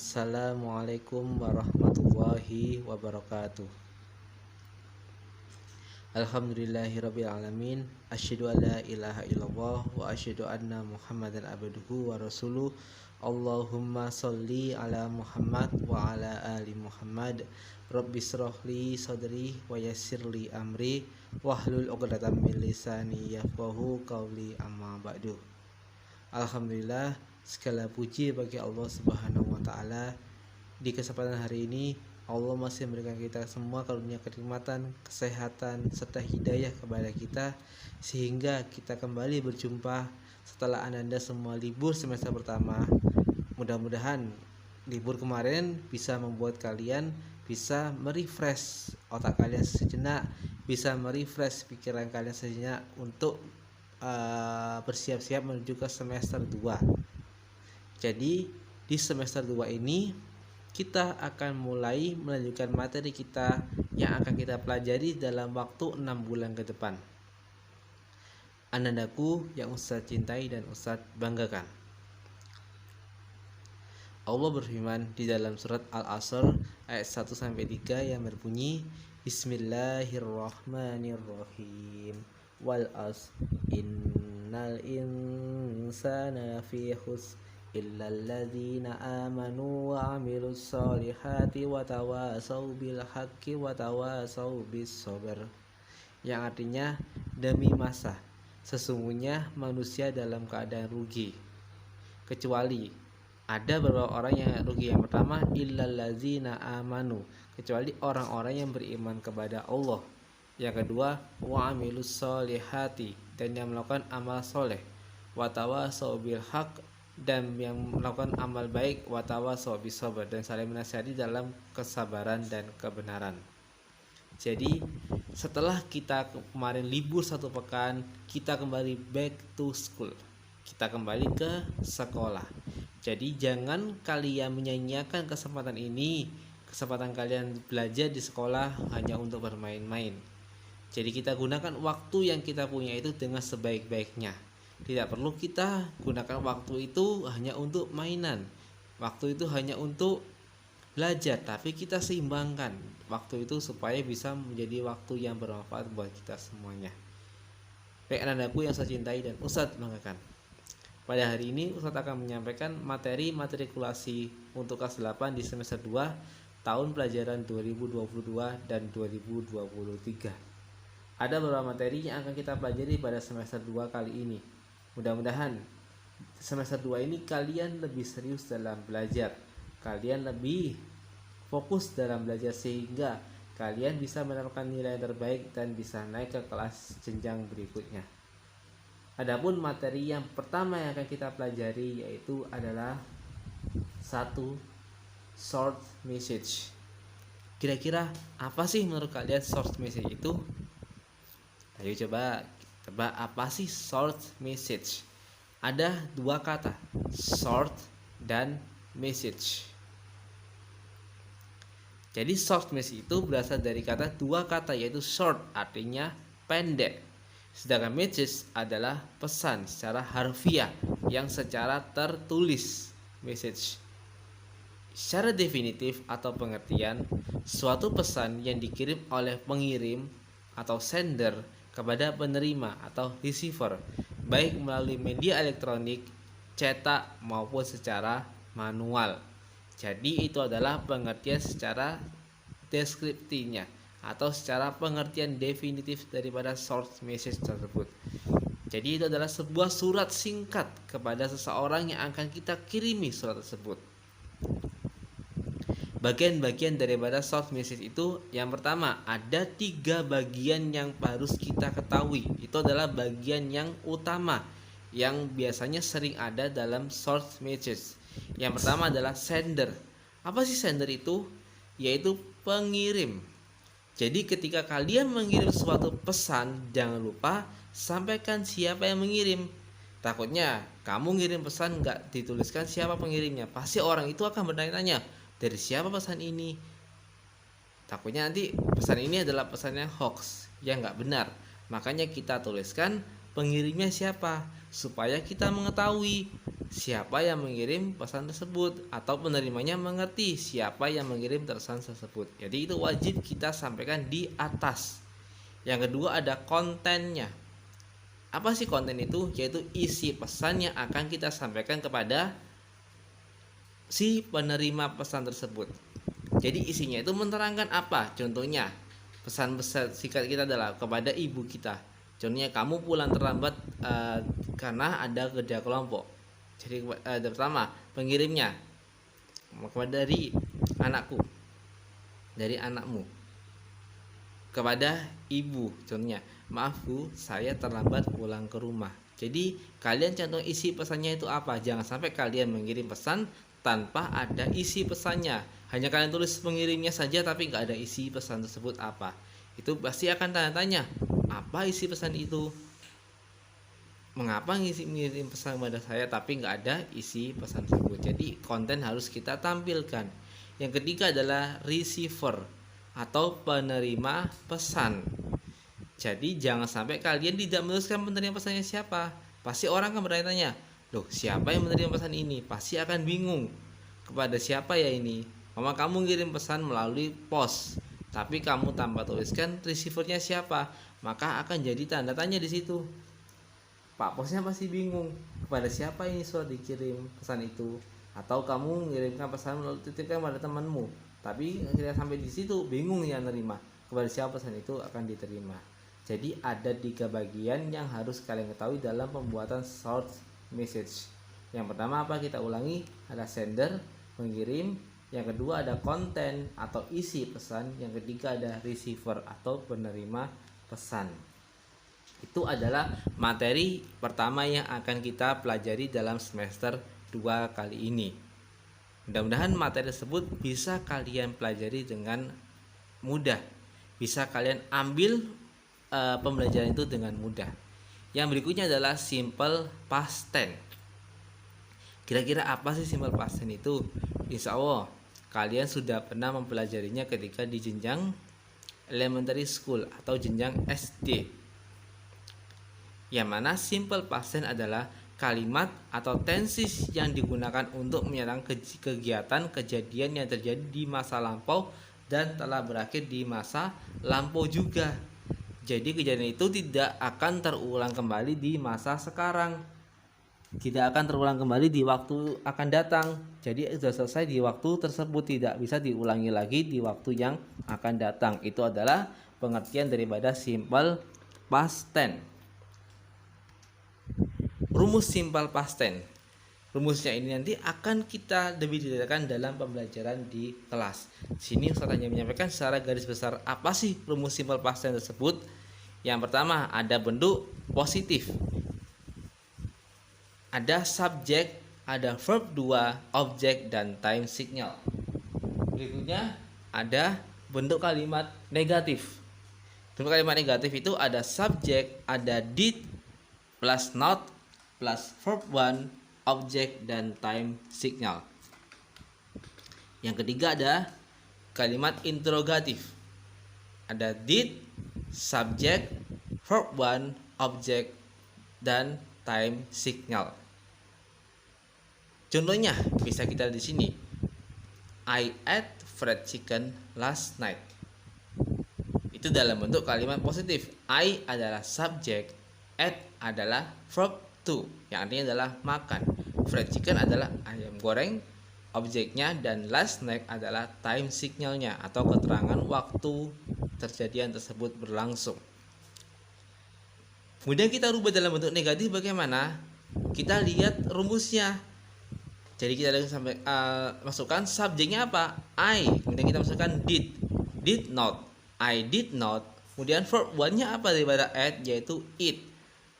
Assalamualaikum warahmatullahi wabarakatuh. Alhamdulillahirrabbilalamin. Asyhadu an la ilaha illallah wa asyhadu anna Muhammadan abduhu wa rasuluh. Allahumma sholli ala Muhammad wa ala ali Muhammad. Rabbishrah li sadri wa yassirli amri wahlul 'uqdatam min lisani yafqahu qawli, amma ba'du. Alhamdulillah, segala puji bagi Allah Subhanahu wa taala. Di kesempatan hari ini Allah masih memberikan kita semua karunia kenikmatan, kesehatan, serta hidayah kepada kita, sehingga kita kembali berjumpa setelah Anda semua libur semester pertama. Mudah-mudahan libur kemarin bisa membuat kalian bisa merefresh otak kalian sejenak, bisa merefresh pikiran kalian sejenak untuk bersiap-siap menuju ke semester 2. Jadi di semester 2 ini kita akan mulai melanjutkan materi kita yang akan kita pelajari dalam waktu 6 bulan ke depan. Anandaku yang Ustadz cintai dan Ustadz banggakan, Allah berfirman di dalam surat Al-Asr ayat 1-3 yang berbunyi, Bismillahirrahmanirrahim. Wal as innal insana lafi khusr illal ladzina amanu wa 'amilus solihati wa tawasau bil haqqi wa tawasau bis sabr. Yang artinya, demi masa sesungguhnya manusia dalam keadaan rugi, kecuali ada beberapa orang yang rugi. Yang pertama, illal ladzina amanu, kecuali orang-orang yang beriman kepada Allah. Yang kedua, wa 'amilus solihati, dan yang melakukan amal soleh, wa tawasau bil haqq, dan yang melakukan amal baik, wa tawasau bis sabr, dan saling menasihati dalam kesabaran dan kebenaran. Jadi setelah kita kemarin libur 1 pekan, kita kembali back to school, kita kembali ke sekolah. Jadi jangan kalian menyanyiakan kesempatan ini, kesempatan kalian belajar di sekolah hanya untuk bermain-main. Jadi kita gunakan waktu yang kita punya itu dengan sebaik-baiknya. Tidak perlu kita gunakan waktu itu hanya untuk mainan, waktu itu hanya untuk belajar, tapi kita seimbangkan waktu itu supaya bisa menjadi waktu yang bermanfaat buat kita semuanya. Baik anandaku yang saya cintai dan Ustadz banggakan, pada hari ini Ustadz akan menyampaikan materi matrikulasi untuk kelas 8 di semester 2 tahun pelajaran 2022 dan 2023. Ada beberapa materi yang akan kita pelajari pada semester 2 kali ini. Mudah-mudahan semester 2 ini kalian lebih serius dalam belajar, kalian lebih fokus dalam belajar, sehingga kalian bisa mendapatkan nilai terbaik dan bisa naik ke kelas jenjang berikutnya. Adapun materi yang pertama yang akan kita pelajari yaitu adalah 1. Short message. Kira-kira apa sih menurut kalian short message itu? Ayo coba tebak, apa sih short message? Ada 2 kata, short dan message. Jadi short message itu berasal dari 2 kata, yaitu short artinya pendek, sedangkan message adalah pesan secara harfiah yang secara tertulis. Message secara definitif atau pengertian, suatu pesan yang dikirim oleh pengirim atau sender kepada penerima atau receiver, baik melalui media elektronik, cetak maupun secara manual. Jadi itu adalah pengertian secara deskriptifnya atau secara pengertian definitif daripada short message tersebut. Jadi itu adalah sebuah surat singkat kepada seseorang yang akan kita kirimi surat tersebut. Bagian-bagian daripada short message itu, yang pertama ada 3 bagian yang harus kita ketahui. Itu adalah bagian yang utama yang biasanya sering ada dalam short message. Yang pertama adalah sender. Apa sih sender itu? Yaitu pengirim. Jadi ketika kalian mengirim suatu pesan, jangan lupa sampaikan siapa yang mengirim. Takutnya kamu ngirim pesan nggak dituliskan siapa pengirimnya, pasti orang itu akan bertanya-tanya, dari siapa pesan ini? Takutnya nanti pesan ini adalah pesan yang hoax, yang nggak benar. Makanya kita tuliskan pengirimnya siapa, supaya kita mengetahui siapa yang mengirim pesan tersebut, atau penerimanya mengerti siapa yang mengirim pesan tersebut. Jadi itu wajib kita sampaikan di atas. Yang kedua ada kontennya. Apa sih konten itu? Yaitu isi pesan yang akan kita sampaikan kepada si penerima pesan tersebut. Jadi isinya itu menerangkan apa? Contohnya, pesan-pesan singkat kita adalah kepada ibu kita. Contohnya, kamu pulang terlambat karena ada kerja kelompok. Jadi pertama, pengirimnya kepada dari anakku, dari anakmu, kepada ibu. Contohnya, maaf bu, saya terlambat pulang ke rumah. Jadi kalian contoh isi pesannya itu apa? Jangan sampai kalian mengirim pesan tanpa ada isi pesannya. Hanya kalian tulis pengirimnya saja tapi nggak ada isi pesan tersebut apa. Itu pasti akan tanya tanya, apa isi pesan itu? Mengapa ngirim pesan kepada saya tapi nggak ada isi pesan tersebut? Jadi konten harus kita tampilkan. Yang ketiga adalah receiver atau penerima pesan. Jadi jangan sampai kalian tidak menuliskan penerima pesannya siapa. Pasti orang akan bertanya, loh siapa yang menerima pesan ini? Pasti akan bingung, kepada siapa ya ini? Mama kamu ngirim pesan melalui pos, tapi kamu tanpa tuliskan receivernya siapa, maka akan jadi tanda tanya di situ. Pak posnya pasti bingung, kepada siapa ini surat dikirim pesan itu? Atau kamu mengirimkan pesan melalui titipkan pada temanmu, tapi akhirnya sampai di situ bingung yang nerima, kepada siapa pesan itu akan diterima. Jadi ada 3 bagian yang harus kalian ketahui dalam pembuatan short message. Yang pertama apa? Kita ulangi, ada sender, pengirim. Yang kedua ada konten atau isi pesan. Yang ketiga ada receiver atau penerima pesan. Itu adalah materi pertama yang akan kita pelajari dalam semester 2 kali ini. Mudah-mudahan materi tersebut bisa kalian pelajari dengan mudah. Bisa kalian ambil pembelajaran itu dengan mudah. Yang berikutnya adalah simple past tense. Kira-kira apa sih simple past tense itu? Insya Allah kalian sudah pernah mempelajarinya ketika di jenjang elementary school atau jenjang SD. Yang mana simple past tense adalah kalimat atau tenses yang digunakan untuk menyerang kegiatan kejadian yang terjadi di masa lampau dan telah berakhir di masa lampau juga. Jadi kejadian itu tidak akan terulang kembali di masa sekarang, tidak akan terulang kembali di waktu akan datang. Jadi sudah selesai di waktu tersebut, tidak bisa diulangi lagi di waktu yang akan datang. Itu adalah pengertian daripada simple past tense. Rumus simple past tense, rumusnya ini nanti akan kita lebih detailkan dalam pembelajaran di kelas. Sini saya hanya menyampaikan secara garis besar apa sih rumus simple past tense tersebut. Yang pertama ada bentuk positif, ada subjek, ada verb 2, objek, dan time signal. Berikutnya ada bentuk kalimat negatif. Bentuk kalimat negatif itu ada subjek, ada did, plus not, plus verb 1, objek, dan time signal. Yang ketiga ada kalimat interrogatif. Ada did, subjek, verb 1, objek, dan time signal. Contohnya bisa kita di sini. I ate fried chicken last night. Itu dalam bentuk kalimat positif. I adalah subjek, ate adalah verb 2 yang artinya adalah makan. Fried chicken adalah ayam goreng objeknya, dan last night adalah time signalnya atau keterangan waktu terjadian tersebut berlangsung. Kemudian kita rubah dalam bentuk negatif bagaimana? Kita lihat rumusnya. Jadi kita sampai masukkan subjeknya apa? I. Kemudian kita masukkan did not, I did not. Kemudian verb 1-nya apa daripada eat, yaitu eat.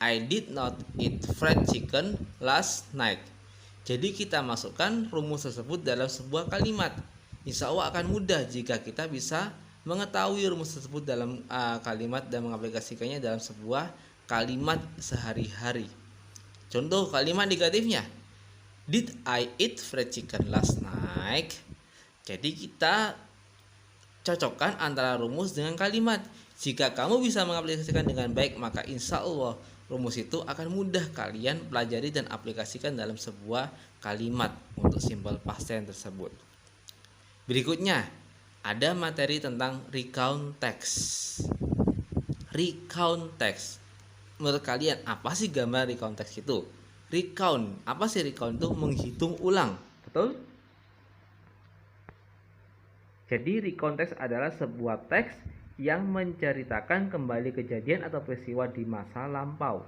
I did not eat fried chicken last night. Jadi kita masukkan rumus tersebut dalam sebuah kalimat. Insya Allah akan mudah jika kita bisa mengetahui rumus tersebut dalam kalimat dan mengaplikasikannya dalam sebuah kalimat sehari-hari. Contoh kalimat negatifnya, did I eat fried chicken last night? Jadi kita cocokkan antara rumus dengan kalimat. Jika kamu bisa mengaplikasikan dengan baik, maka insya Allah rumus itu akan mudah kalian pelajari dan aplikasikan dalam sebuah kalimat untuk simple past tense tersebut. Berikutnya, ada materi tentang recount text. Recount text. Menurut kalian, apa sih gambar recount text itu? Recount, apa sih recount itu? Menghitung ulang, betul? Jadi recount text adalah sebuah teks yang menceritakan kembali kejadian atau peristiwa di masa lampau.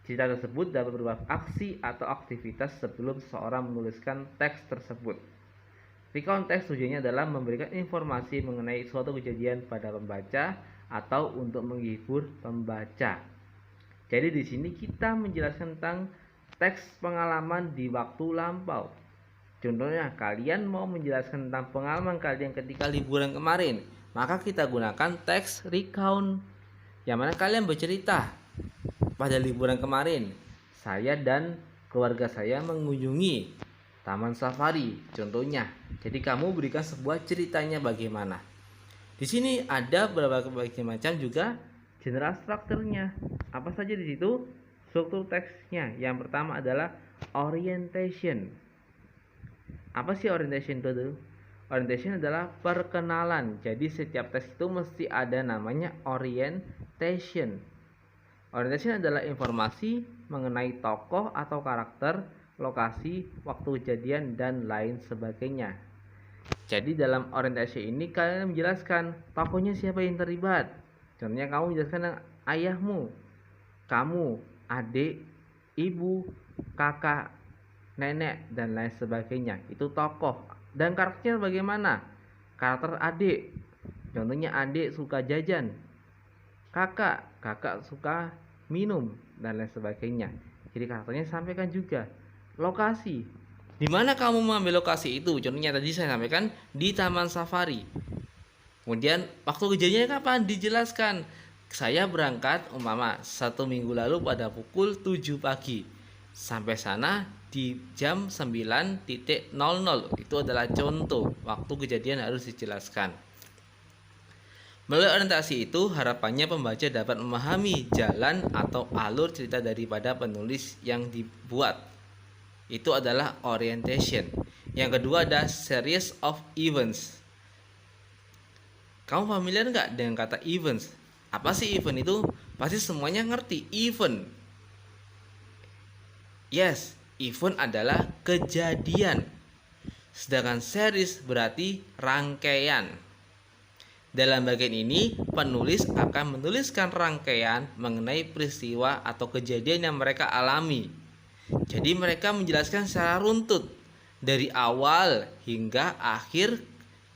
Cerita tersebut dapat berupa aksi atau aktivitas sebelum seseorang menuliskan teks tersebut. Recount text tujuannya adalah memberikan informasi mengenai suatu kejadian pada pembaca atau untuk menghibur pembaca. Jadi di sini kita menjelaskan tentang teks pengalaman di waktu lampau. Contohnya, kalian mau menjelaskan tentang pengalaman kalian ketika liburan kemarin, maka kita gunakan teks recount. Yang mana kalian bercerita, pada liburan kemarin, saya dan keluarga saya mengunjungi taman safari, contohnya. Jadi kamu berikan sebuah ceritanya bagaimana. Di sini ada beberapa macam juga general strukturnya. Apa saja di situ? Struktur teksnya. Yang pertama adalah orientation. Apa sih orientation itu? Orientation adalah perkenalan. Jadi setiap teks itu mesti ada namanya orientation. Orientation adalah informasi mengenai tokoh atau karakter, lokasi, waktu kejadian, dan lain sebagainya. Jadi dalam orientation ini kalian menjelaskan tokohnya siapa yang terlibat. Contohnya kamu menjelaskan ayahmu, kamu, adik, ibu, kakak, nenek, dan lain sebagainya. Itu tokoh. Dan karakternya bagaimana? Karakter adik, contohnya adik suka jajan, kakak suka minum, dan lain sebagainya. Jadi karakternya sampaikan juga. Lokasi, di mana kamu mengambil lokasi itu? Contohnya tadi saya sampaikan di taman safari. Kemudian waktu kejadiannya kapan? Dijelaskan. Saya berangkat umpama 1 minggu lalu pada pukul 7 pagi. Sampai sana di jam 9.00. Itu adalah contoh waktu kejadian harus dijelaskan. Melalui orientasi itu harapannya pembaca dapat memahami jalan atau alur cerita daripada penulis yang dibuat. Itu adalah orientation. Yang kedua ada series of events. Kamu familiar nggak dengan kata events? Apa sih event itu? Pasti semuanya ngerti. Event. Yes, event adalah kejadian. Sedangkan series berarti rangkaian. Dalam bagian ini, penulis akan menuliskan rangkaian mengenai peristiwa atau kejadian yang mereka alami. Jadi mereka menjelaskan secara runtut dari awal hingga akhir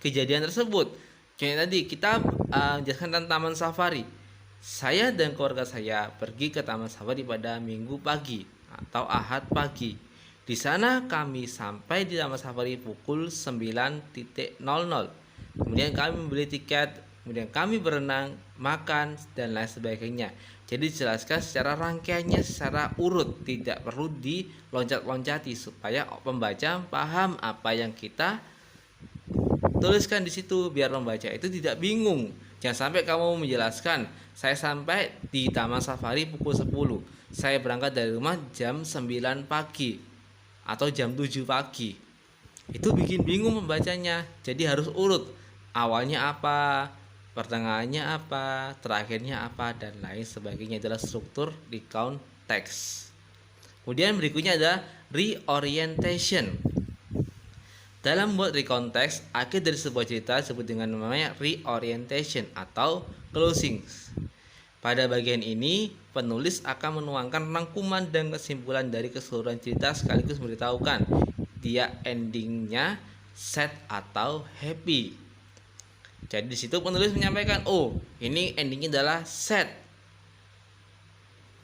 kejadian tersebut. Contohnya tadi kita menjelaskan tentang taman safari. Saya dan keluarga saya pergi ke taman safari pada Minggu pagi atau Ahad pagi. Di sana kami sampai di taman safari pukul 9.00. Kemudian kami membeli tiket, kemudian kami berenang, makan, dan lain sebagainya. Jadi dijelaskan secara rangkaiannya secara urut, tidak perlu diloncat-loncati supaya pembaca paham apa yang kita tuliskan di situ, biar pembaca itu tidak bingung. Jangan sampai kamu menjelaskan, saya sampai di taman safari pukul 10. Saya berangkat dari rumah jam 9 pagi atau jam 7 pagi. Itu bikin bingung pembacanya. Jadi harus urut. Awalnya apa, pertengahannya apa, terakhirnya apa, dan lain sebagainya. Adalah struktur recount text. Kemudian berikutnya ada reorientation. Dalam membuat recount text, akhir dari sebuah cerita disebut dengan namanya reorientation atau closing. Pada bagian ini, penulis akan menuangkan rangkuman dan kesimpulan dari keseluruhan cerita sekaligus memberitahukan dia endingnya sad atau happy. Jadi di situ penulis menyampaikan, oh ini endingnya adalah sad.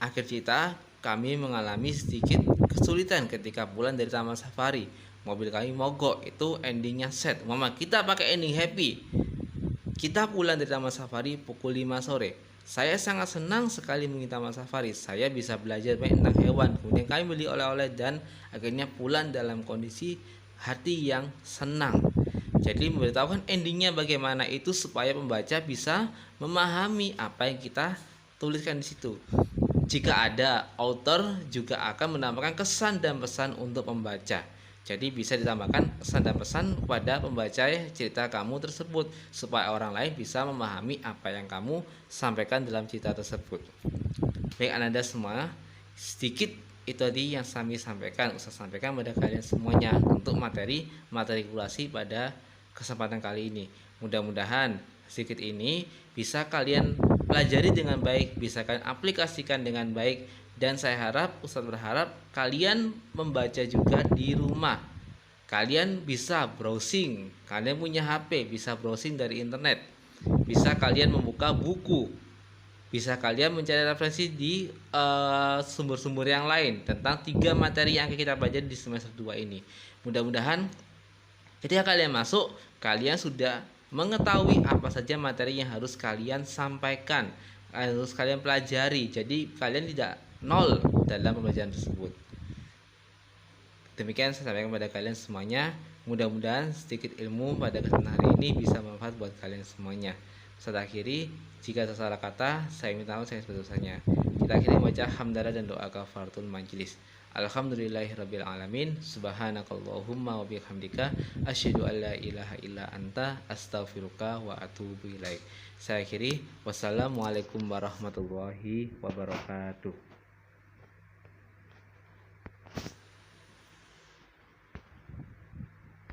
Akhir cerita, kami mengalami sedikit kesulitan ketika pulang dari taman safari. Mobil kami mogok, itu endingnya sad. Mama, kita pakai ending happy. Kita pulang dari taman safari pukul 5 sore. Saya sangat senang sekali mengikuti taman safari. Saya bisa belajar banyak tentang hewan. Kemudian kami beli oleh-oleh dan akhirnya pulang dalam kondisi hati yang senang. Jadi memberitahukan endingnya bagaimana itu supaya pembaca bisa memahami apa yang kita tuliskan di situ. Jika ada, author juga akan menambahkan kesan dan pesan untuk pembaca. Jadi bisa ditambahkan kesan dan pesan kepada pembaca cerita kamu tersebut supaya orang lain bisa memahami apa yang kamu sampaikan dalam cerita tersebut. Baik Ananda semua, sedikit itu tadi yang kami sampaikan, saya sampaikan pada kalian semuanya untuk materi matrikulasi pada kesempatan kali ini. Mudah-mudahan sedikit ini bisa kalian pelajari dengan baik, bisa kalian aplikasikan dengan baik, dan saya harap, Ustadz berharap kalian membaca juga di rumah. Kalian bisa browsing, kalian punya HP, bisa browsing dari internet, bisa kalian membuka buku, bisa kalian mencari referensi di sumber-sumber yang lain tentang 3 materi yang akan kita pelajari di semester 2 ini. Mudah-mudahan ketika kalian masuk, kalian sudah mengetahui apa saja materi yang harus kalian sampaikan, harus kalian pelajari. Jadi kalian tidak nol dalam pembelajaran tersebut. Demikian saya sampaikan kepada kalian semuanya. Mudah-mudahan sedikit ilmu pada kesempatan hari ini bisa bermanfaat buat kalian semuanya. Saya akhiri, jika salah kata saya minta maaf saya sebesar-besarnya. Kita akhiri baca hamdalah dan doa kafaratul majelis. Alhamdulillahirabbil alamin. Subhanakallahumma wa bihamdika asyhadu an la ilaha illa anta astaghfiruka wa atubu ilaik. Saya akhiri, wassalamualaikum warahmatullahi wabarakatuh.